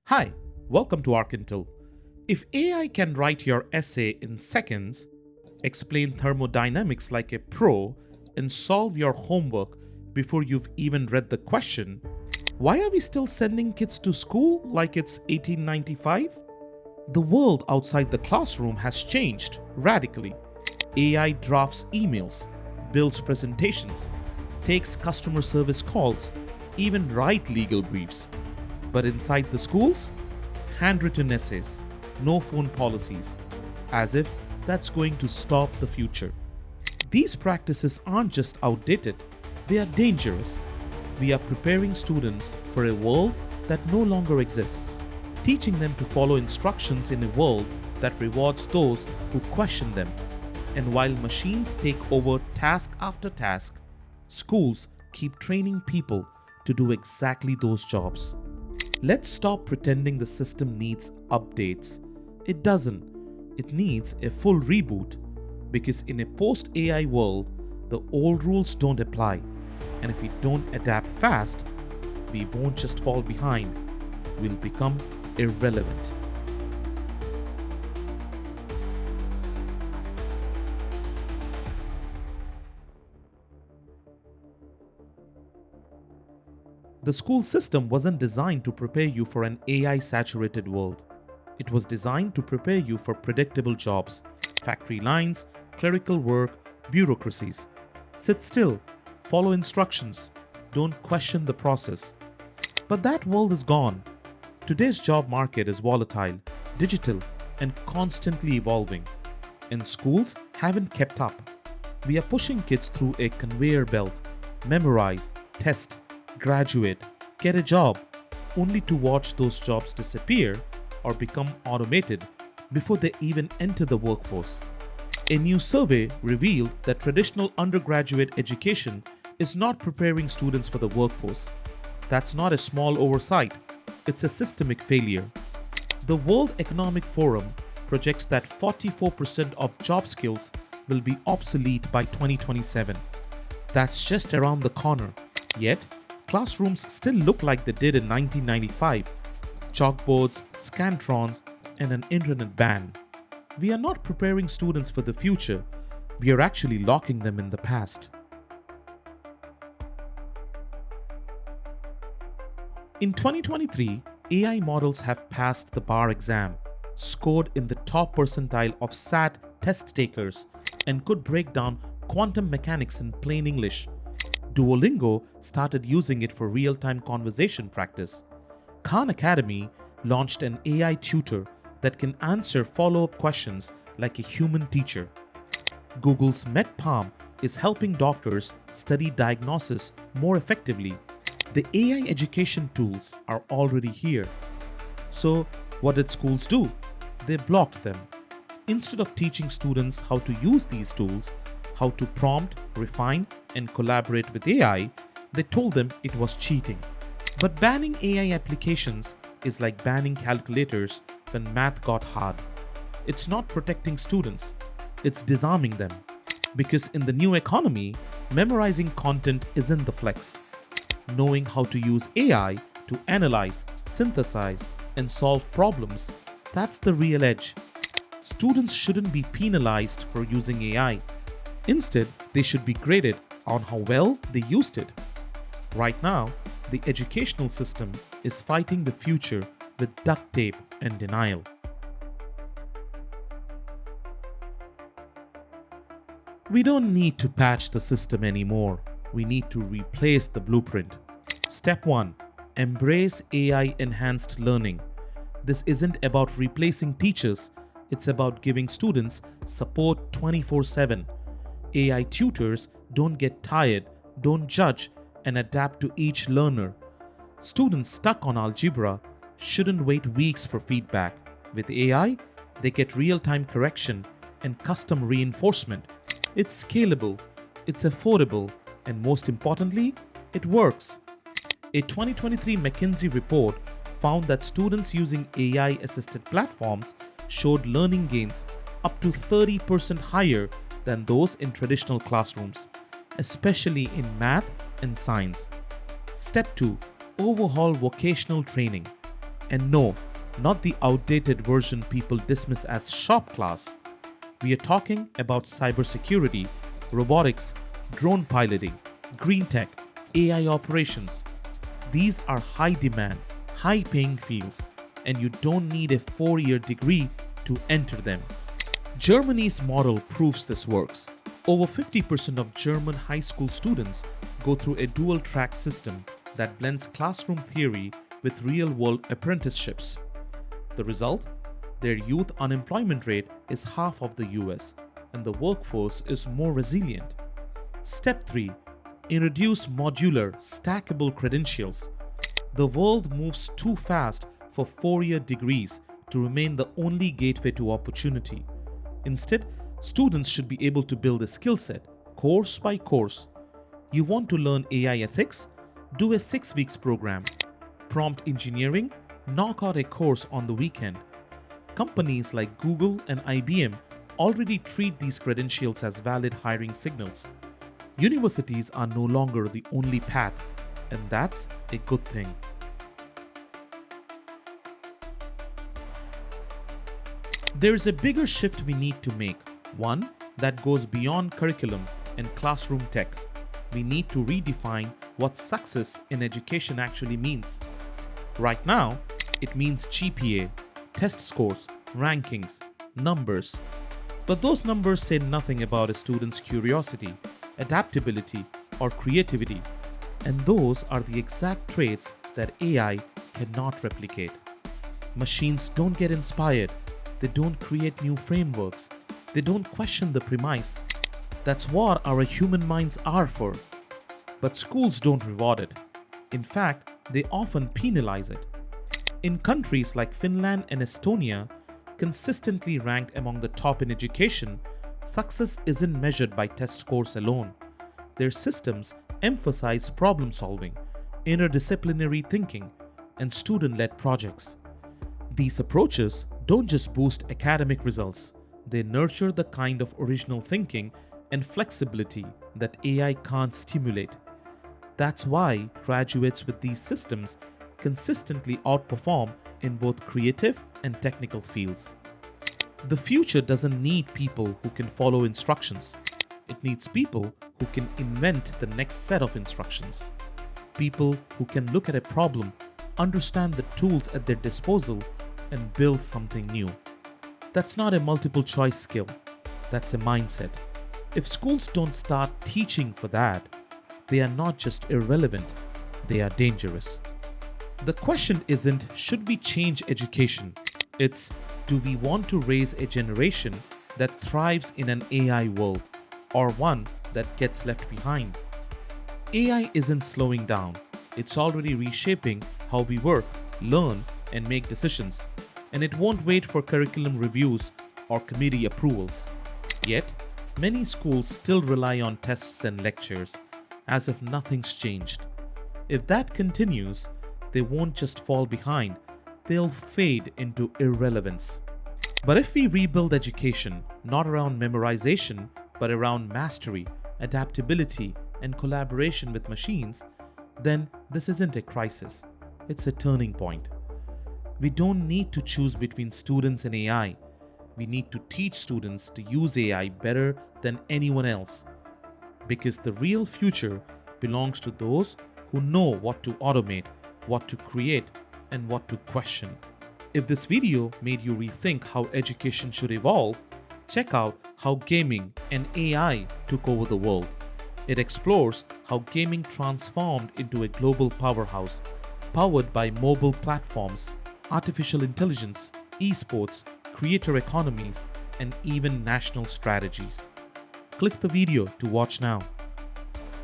Hi, welcome to ArcIntel. If AI can write your essay in seconds, explain thermodynamics like a pro, and solve your homework before you've even read the question, why are we still sending kids to school like it's 1895? The world outside the classroom has changed radically. AI drafts emails, builds presentations, takes customer service calls, even write legal briefs. But inside the schools, handwritten essays, no phone policies, as if that's going to stop the future. These practices aren't just outdated, they are dangerous. We are preparing students for a world that no longer exists, teaching them to follow instructions in a world that rewards those who question them. And while machines take over task after task, schools keep training people to do exactly those jobs. Let's stop pretending the system needs updates. It doesn't. It needs a full reboot, because in a post-AI world, the old rules don't apply. And if we don't adapt fast, we won't just fall behind, we'll become irrelevant. The school system wasn't designed to prepare you for an AI-saturated world. It was designed to prepare you for predictable jobs, factory lines, clerical work, bureaucracies. Sit still, follow instructions, don't question the process. But that world is gone. Today's job market is volatile, digital, and constantly evolving. And schools haven't kept up. We are pushing kids through a conveyor belt: memorize, test, graduate, get a job, only to watch those jobs disappear or become automated before they even enter the workforce. A new survey revealed that traditional undergraduate education is not preparing students for the workforce. That's not a small oversight, it's a systemic failure. The World Economic Forum projects that 44% of job skills will be obsolete by 2027. That's just around the corner. Yet, classrooms still look like they did in 1995. Chalkboards, scantrons, and an internet ban. We are not preparing students for the future, we are actually locking them in the past. In 2023, AI models have passed the bar exam, scored in the top percentile of SAT test takers, and could break down quantum mechanics in plain English. Duolingo started using it for real-time conversation practice. Khan Academy launched an AI tutor that can answer follow-up questions like a human teacher. Google's MedPalm is helping doctors study diagnosis more effectively. The AI education tools are already here. So, what did schools do? They blocked them. Instead of teaching students how to use these tools, how to prompt, refine, and collaborate with AI, they told them it was cheating. But banning AI applications is like banning calculators when math got hard. It's not protecting students, it's disarming them. Because in the new economy, memorizing content isn't the flex. Knowing how to use AI to analyze, synthesize, and solve problems, that's the real edge. Students shouldn't be penalized for using AI. Instead, they should be graded on how well they used it. Right now, the educational system is fighting the future with duct tape and denial. We don't need to patch the system anymore. We need to replace the blueprint. Step 1. Embrace AI-enhanced learning. This isn't about replacing teachers, it's about giving students support 24/7. AI tutors don't get tired, don't judge, and adapt to each learner. Students stuck on algebra shouldn't wait weeks for feedback. With AI, they get real-time correction and custom reinforcement. It's scalable, it's affordable, and most importantly, it works. A 2023 McKinsey report found that students using AI-assisted platforms showed learning gains up to 30% higher than those in traditional classrooms, especially in math and science. Step 2. Overhaul vocational training. And no, not the outdated version people dismiss as shop class. We are talking about cybersecurity, robotics, drone piloting, green tech, AI operations. These are high demand, high paying fields, and you don't need a 4-year degree to enter them. Germany's model proves this works. Over 50% of German high school students go through a dual track system that blends classroom theory with real world apprenticeships. The result? Their youth unemployment rate is half of the US, and the workforce is more resilient. Step 3. Introduce modular, stackable credentials. The world moves too fast for 4-year degrees to remain the only gateway to opportunity. Instead, students should be able to build a skill set, course by course. You want to learn AI ethics? Do a 6 weeks program. Prompt engineering? Knock out a course on the weekend. Companies like Google and IBM already treat these credentials as valid hiring signals. Universities are no longer the only path, and that's a good thing. There is a bigger shift we need to make, one that goes beyond curriculum and classroom tech. We need to redefine what success in education actually means. Right now, it means GPA, test scores, rankings, numbers. But those numbers say nothing about a student's curiosity, adaptability, or creativity. And those are the exact traits that AI cannot replicate. Machines don't get inspired. They don't create new frameworks. They don't question the premise. That's what our human minds are for. But schools don't reward it. In fact, they often penalize it. In countries like Finland and Estonia, consistently ranked among the top in education, success isn't measured by test scores alone. Their systems emphasize problem solving, interdisciplinary thinking, and student-led projects. These approaches don't just boost academic results, they nurture the kind of original thinking and flexibility that AI can't stimulate. That's why graduates with these systems consistently outperform in both creative and technical fields. The future doesn't need people who can follow instructions. It needs people who can invent the next set of instructions. People who can look at a problem, understand the tools at their disposal, and build something new. That's not a multiple choice skill. That's a mindset. If schools don't start teaching for that, they are not just irrelevant, they are dangerous. The question isn't, should we change education? It's, do we want to raise a generation that thrives in an AI world, or one that gets left behind? AI isn't slowing down. It's already reshaping how we work, learn, and make decisions. And it won't wait for curriculum reviews or committee approvals. Yet, many schools still rely on tests and lectures, as if nothing's changed. If that continues, they won't just fall behind, they'll fade into irrelevance. But if we rebuild education, not around memorization, but around mastery, adaptability, and collaboration with machines, then this isn't a crisis, it's a turning point. We don't need to choose between students and AI. We need to teach students to use AI better than anyone else. Because the real future belongs to those who know what to automate, what to create, and what to question. If this video made you rethink how education should evolve, check out how gaming and AI took over the world. It explores how gaming transformed into a global powerhouse, powered by mobile platforms, artificial intelligence, esports, creator economies, and even national strategies. Click the video to watch now.